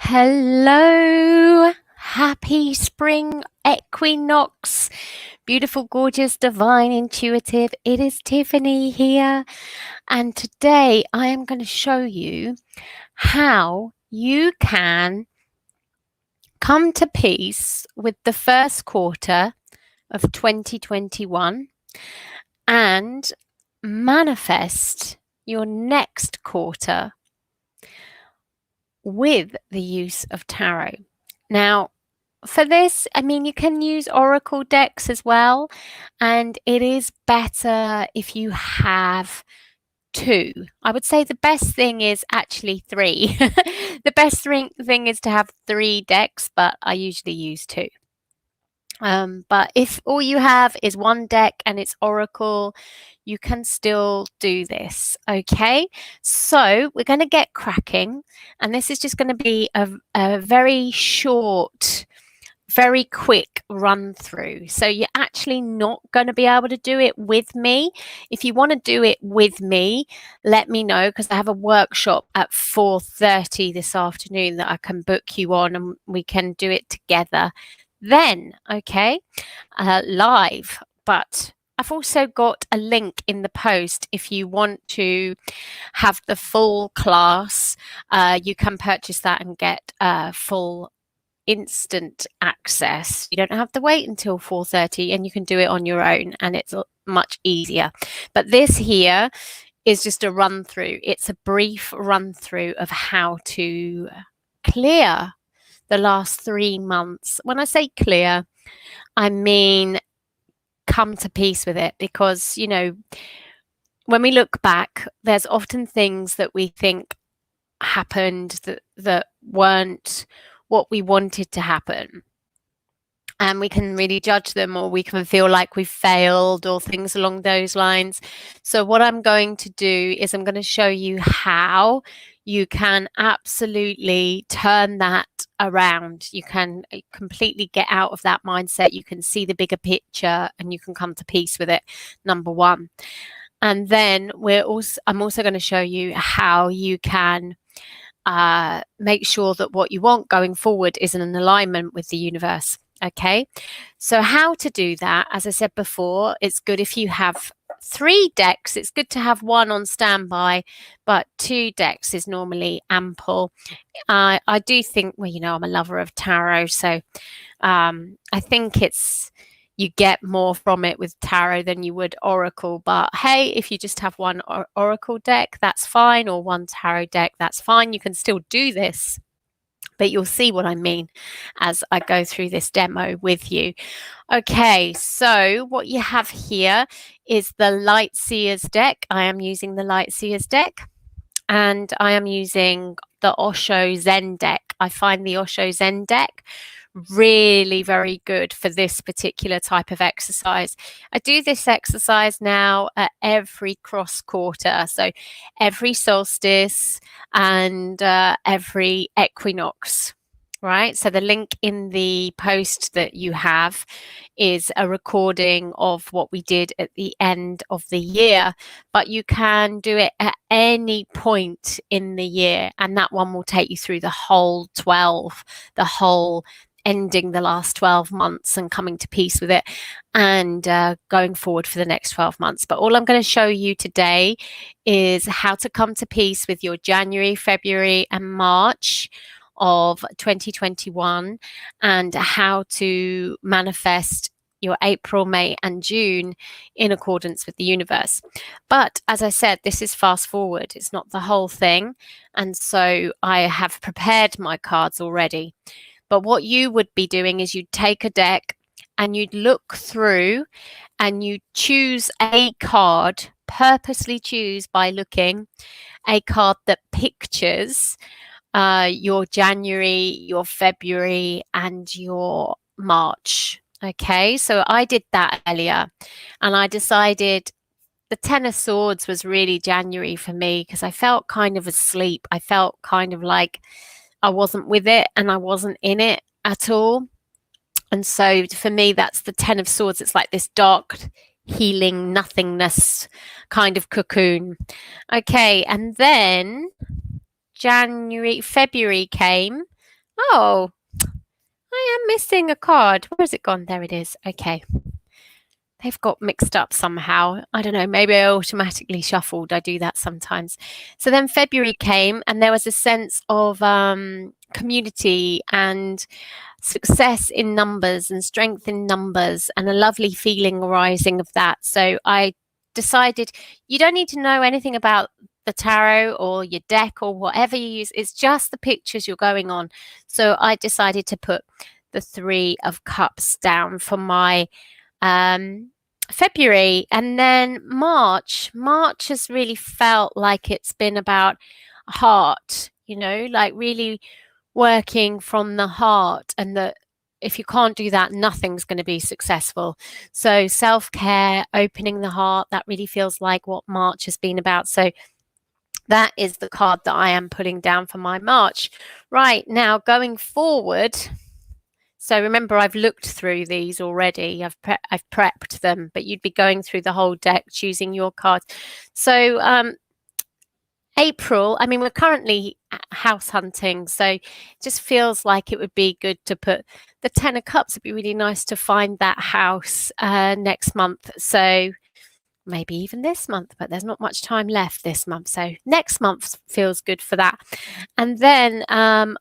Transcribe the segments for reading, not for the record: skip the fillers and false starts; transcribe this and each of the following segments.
Hello, happy spring equinox, beautiful, gorgeous, divine, intuitive. It is Tiffany here, and today I am going to show you how you can come to peace with the first quarter of 2021 and manifest your next quarter with the use of tarot. Now, for this, you can use oracle decks as well, and it is better if you have two. I would say the best thing is actually three. The best thing is to have three decks, but I usually use two. But if all you have is one deck and it's oracle, you can still do this. Okay, so we're going to get cracking, and this is just going to be a very short, very quick run through. So you're actually not going to be able to do it with me. If you want to do it with me, let me know, because I have a workshop at 4:30 this afternoon that I can book you on, and we can do it together then, okay, live. But I've also got a link in the post if you want to have the full class. You can purchase that and get full instant access. You don't have to wait until 4:30, and you can do it on your own, and it's much easier. But this here is just a run through. It's a brief run through of how to clear the last 3 months. When I say clear, I mean come to peace with it, because when we look back, there's often things that we think happened that weren't what we wanted to happen, and we can really judge them, or we can feel like we've failed, or things along those lines. So what I'm going to do is I'm going to show you how you can absolutely turn that around. You can completely get out of that mindset. You can see the bigger picture, and you can come to peace with it, number one. And then I'm also going to show you how you can make sure that what you want going forward is in an alignment with the universe. Okay, so how to do that? As I said before, it's good if you have 3 decks. It's good to have one on standby, but 2 decks is normally ample. I do think, I'm a lover of tarot, so I think you get more from it with tarot than you would oracle. But hey, if you just have one oracle deck, that's fine, or one tarot deck, that's fine. You can still do this, but you'll see what I mean as I go through this demo with you. Okay, so what you have here is the Light Seers deck. I am using the Light Seers deck, and I am using the Osho Zen deck. I find the Osho Zen deck really very good for this particular type of exercise. I do this exercise now at every cross quarter, so every solstice and every equinox, right? So the link in the post that you have is a recording of what we did at the end of the year, but you can do it at any point in the year, and that one will take you through the whole 12, the whole ending the last 12 months and coming to peace with it, and going forward for the next 12 months. But all I'm going to show you today is how to come to peace with your January, February, and March of 2021, and how to manifest your April, May, and June in accordance with the universe. But as I said, this is fast forward. It's not the whole thing. And so I have prepared my cards already. But what you would be doing is you'd take a deck and you'd look through and you choose a card, purposely choose by looking a card that pictures your January, your February, and your March. Okay, so I did that earlier, and I decided the Ten of Swords was really January for me, because I felt kind of asleep. I felt kind of like I wasn't with it and I wasn't in it at all. And so for me, that's the Ten of Swords. It's like this dark, healing nothingness kind of cocoon. Okay, and then February came, Oh, I am missing a card. Where has it gone? There it is. Okay. They've got mixed up somehow. I don't know. Maybe I automatically shuffled. I do that sometimes. So then February came, and there was a sense of community and success in numbers and strength in numbers and a lovely feeling arising of that. So I decided you don't need to know anything about the tarot or your deck or whatever you use. It's just the pictures you're going on. So I decided to put the Three of Cups down for my February. And then March has really felt like it's been about heart, like really working from the heart, and that if you can't do that, nothing's going to be successful. So self-care, opening the heart, that really feels like what March has been about. So that is the card that I am putting down for my March. Right, now going forward, so remember, I've looked through these already. I've prepped them, but you'd be going through the whole deck, choosing your cards. So April, I mean, we're currently house hunting, so it just feels like it would be good to put the Ten of Cups. It'd be really nice to find that house next month. So maybe even this month, but there's not much time left this month. So next month feels good for that. And then that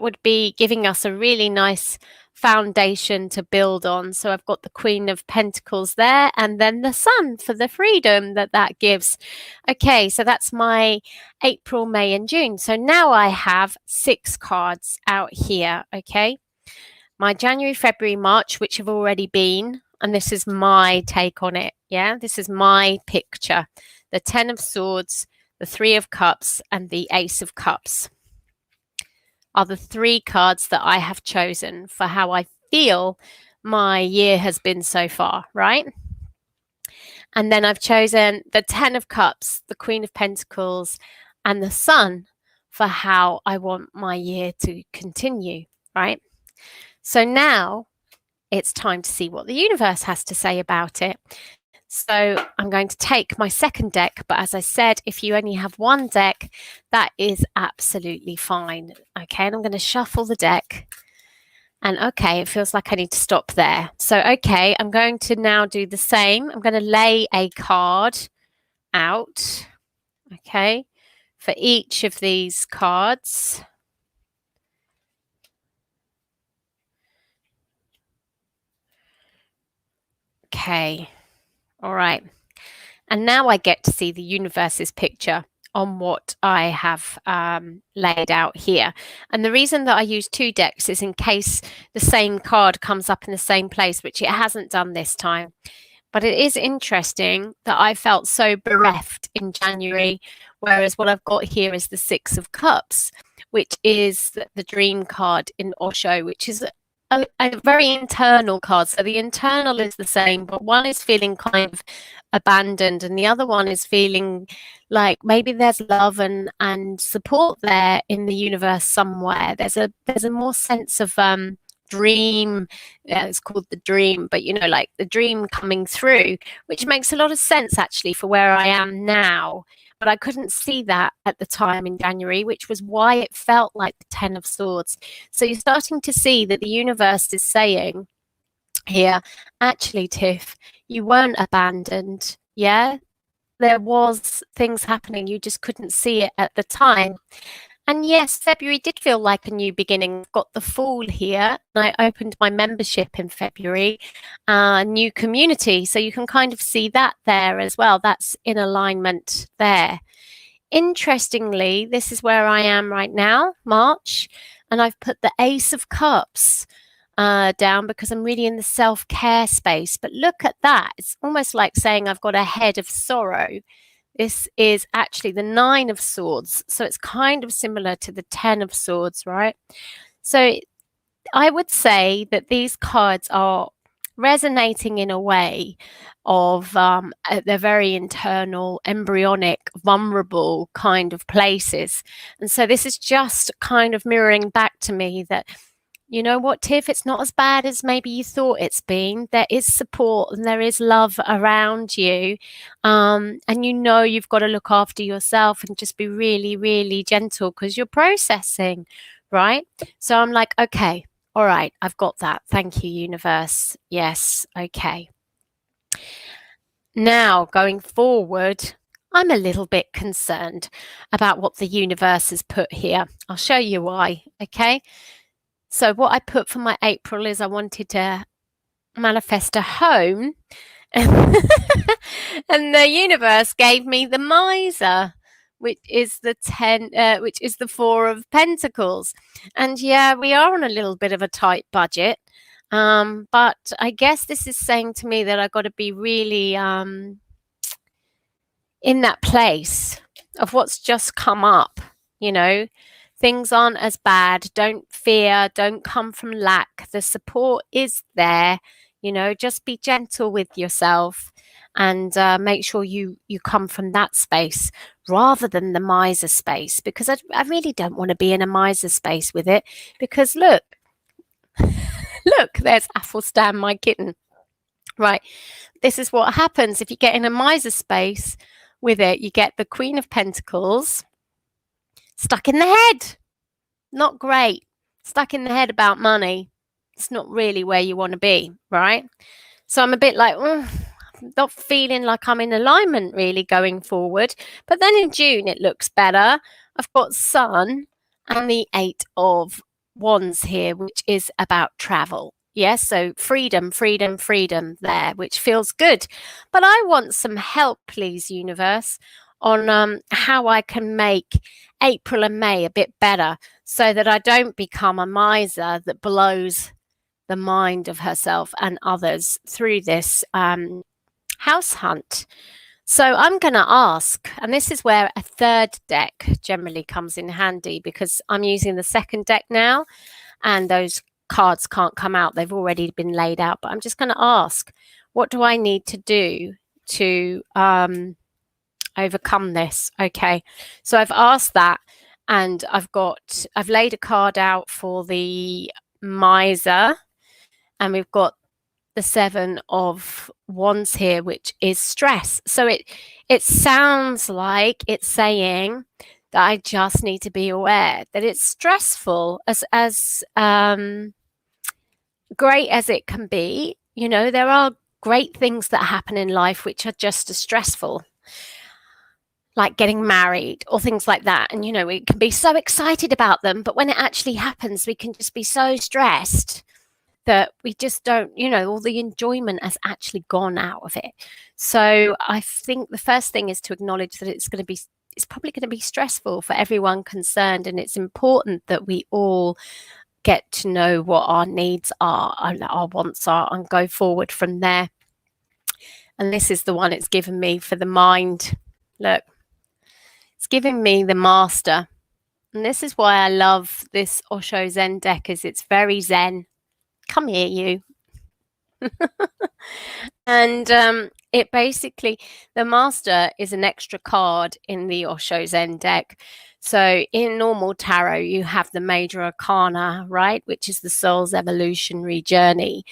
would be giving us a really nice foundation to build on. So I've got the Queen of Pentacles there, and then the Sun for the freedom that gives. Okay, so that's my April, May, and June. So now I have 6 cards out here. Okay, my January, February, March, which have already been, and this is my take on it. Yeah, this is my picture. The Ten of Swords, the Three of Cups, and the Ace of Cups are the 3 cards that I have chosen for how I feel my year has been so far, right? And then I've chosen the Ten of Cups, the Queen of Pentacles, and the Sun for how I want my year to continue, right? So now it's time to see what the universe has to say about it. So I'm going to take my second deck, but as I said, if you only have one deck, that is absolutely fine. Okay, and I'm going to shuffle the deck. And okay, it feels like I need to stop there. So, okay, I'm going to now do the same. I'm going to lay a card out, okay, for each of these cards. Okay, all right. And now I get to see the universe's picture on what I have laid out here. And the reason that I use 2 decks is in case the same card comes up in the same place, which it hasn't done this time. But it is interesting that I felt so bereft in January, whereas what I've got here is the Six of Cups, which is the dream card in Osho, which is a very internal card. So the internal is the same, but one is feeling kind of abandoned and the other one is feeling like maybe there's love and support there in the universe somewhere. There's a more sense of dream. It's called the dream, but like the dream coming through, which makes a lot of sense actually for where I am now. But I couldn't see that at the time in January, which was why it felt like the Ten of Swords. So you're starting to see that the universe is saying here, actually, Tiff, you weren't abandoned. Yeah, there was things happening. You just couldn't see it at the time. And yes, February did feel like a new beginning. I've got the Fool here. I opened my membership in February, new community. So you can kind of see that there as well. That's in alignment there. Interestingly, this is where I am right now, March, and I've put the Ace of Cups down because I'm really in the self-care space. But look at that. It's almost like saying I've got a head of sorrow. This is actually the Nine of Swords. So it's kind of similar to the Ten of Swords, right? So I would say that these cards are resonating in a way of they're very internal, embryonic, vulnerable kind of places. And so this is just kind of mirroring back to me that, you know what, Tiff, it's not as bad as maybe you thought it's been. There is support and there is love around you. And you've got to look after yourself and just be really, really gentle because you're processing, right? So I'm like, okay, all right, I've got that. Thank you, universe. Yes, okay. Now, going forward, I'm a little bit concerned about what the universe has put here. I'll show you why, okay? So what I put for my April is I wanted to manifest a home. And the universe gave me the miser, which is the which is the Four of Pentacles. And yeah, we are on a little bit of a tight budget. But I guess this is saying to me that I've got to be really in that place of what's just come up, you know. Things aren't as bad. Don't fear. Don't come from lack. The support is there. You know, just be gentle with yourself and make sure you come from that space rather than the miser space, because I really don't want to be in a miser space with it, because look, look, there's Athelstan, my kitten. Right. This is what happens if you get in a miser space with it. You get the Queen of Pentacles stuck in the head. Not great. Stuck in the head about money. It's not really where you want to be, right? So I'm a bit like, not feeling like I'm in alignment really going forward. But then in June, it looks better. I've got Sun and the Eight of Wands here, which is about travel. Yes, so freedom, freedom, freedom there, which feels good. But I want some help, please, universe, on how I can make April and May a bit better so that I don't become a miser that blows the mind of herself and others through this house hunt. So I'm going to ask, and this is where a third deck generally comes in handy, because I'm using the second deck now and those cards can't come out. They've already been laid out. But I'm just going to ask, what do I need to do to overcome this? Okay, so I've asked that, and I've laid a card out for the miser, and we've got the Seven of Wands here, which is stress. So it sounds like it's saying that I just need to be aware that it's stressful, as great as it can be. You know, there are great things that happen in life which are just as stressful, like getting married or things like that. And, you know, we can be so excited about them, but when it actually happens, we can just be so stressed that we just don't, you know, all the enjoyment has actually gone out of it. So I think the first thing is to acknowledge that it's probably going to be stressful for everyone concerned. And it's important that we all get to know what our needs are and our wants are and go forward from there. And this is the one it's given me for the mind. Look, it's giving me the Master. And this is why I love this Osho Zen deck, is it's very Zen. Come here, you. And it basically, the Master is an extra card in the Osho Zen deck. So in normal tarot, you have the Major Arcana, right, which is the soul's evolutionary journey.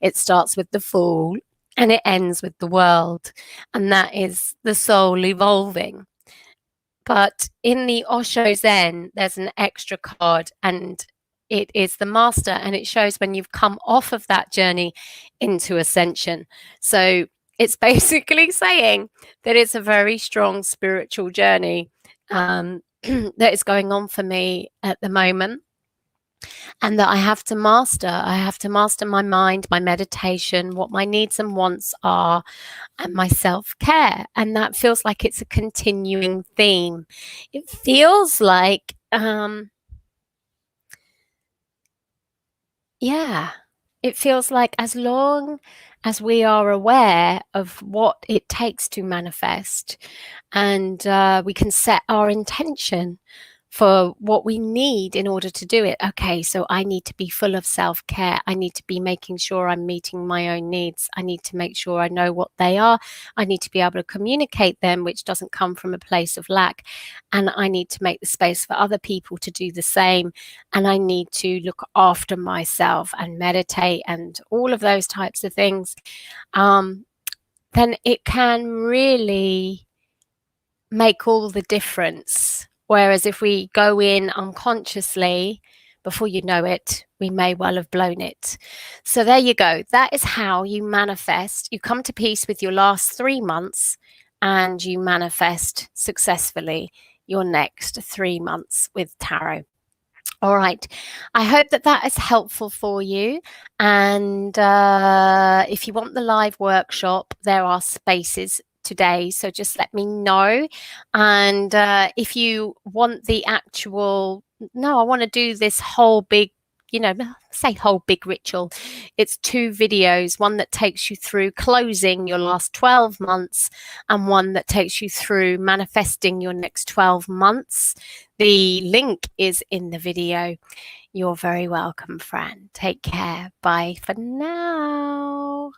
It starts with the Fool and it ends with the World, and that is the soul evolving. But in the Osho Zen, there's an extra card, and it is the Master, and it shows when you've come off of that journey into ascension. So it's basically saying that it's a very strong spiritual journey that is going on for me at the moment, and that I have to master. I have to master my mind, my meditation, what my needs and wants are, and my self-care. And that feels like it's a continuing theme. It feels like it feels like as long as we are aware of what it takes to manifest, and we can set our intention for what we need in order to do it. Okay, so I need to be full of self-care. I need to be making sure I'm meeting my own needs. I need to make sure I know what they are. I need to be able to communicate them, which doesn't come from a place of lack. And I need to make the space for other people to do the same. And I need to look after myself and meditate and all of those types of things. Then it can really make all the difference. Whereas if we go in unconsciously before you know it, we may well have blown it. So there you go. That is how you manifest. You come to peace with your last 3 months and you manifest successfully your next 3 months with tarot. All right. I hope that that is helpful for you. And if you want the live workshop, there are spaces today. So just let me know. And if you want the actual, no, I want to do this whole big, say whole big ritual. It's 2 videos, one that takes you through closing your last 12 months and one that takes you through manifesting your next 12 months. The link is in the video. You're very welcome, friend. Take care. Bye for now.